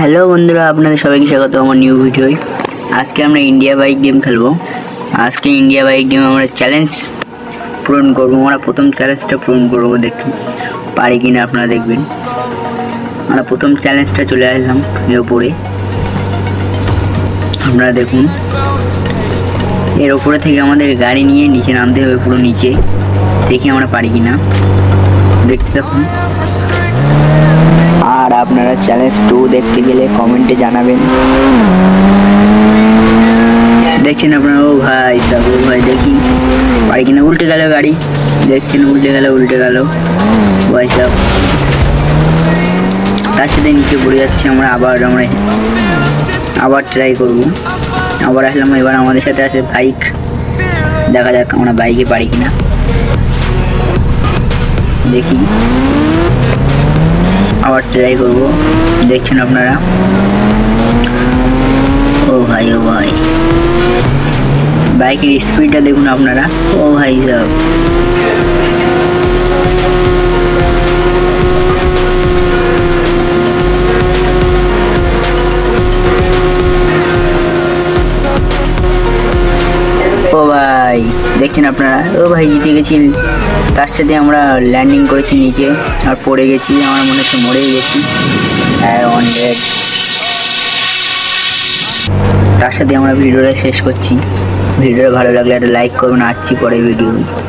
Hello বন্ধুরা, আপনাদের সবাইকে স্বাগত আমার নিউ ভিডিওয়। আজকে আমরা ইন্ডিয়া বাইক গেম খেলবো। আজকে ইন্ডিয়া বাইক গেম আমরা চ্যালেঞ্জ পূরণ করবো। আমরা প্রথম চ্যালেঞ্জটা পূরণ করবো, দেখি পারি কিনা আপনারা দেখবেন। আমরা প্রথম চ্যালেঞ্জটা চলে আসলাম এর ওপরে, আপনারা দেখুন। এর ওপরে থেকে আমাদের গাড়ি নিয়ে নিচে নামতে হবে, পুরো নিচে। দেখি আমরা পারি কিনা, দেখতে থাকুন। আর আপনারা চ্যালেঞ্জ 2 দেখতে গেলে কমেন্টে জানাবেন। দেখছেন আপনারা, ও ভাই সব, ও ভাই দেখি পারি কিনা। উল্টে গেল গাড়ি, দেখছেন উল্টে গেল ভাই সব। তার সাথে নিচে পড়ে যাচ্ছে। আমরা আবার ট্রাই করবো। আবার আসলাম। এবার আমাদের সাথে আছে বাইক। দেখা যাক আমরা বাইকে পারি কিনা, দেখি। আবার ট্রাই করবো, দেখছেন আপনারা। ও ভাই বাইকের স্পিডটা দেখুন আপনারা। ও ভাই সব, ও ভাই দেখছেন আপনারা। ও ভাই জিতে গেছি। তার সাথে আমরা ল্যান্ডিং করেছি নিচে, আর পড়ে গেছি। আমার মনে হচ্ছে মরেই গেছি। তার সাথে আমরা ভিডিওটা শেষ করছি। ভিডিওটা ভালো লাগলে একটা লাইক করবেন। আসছি পরে ভিডিও।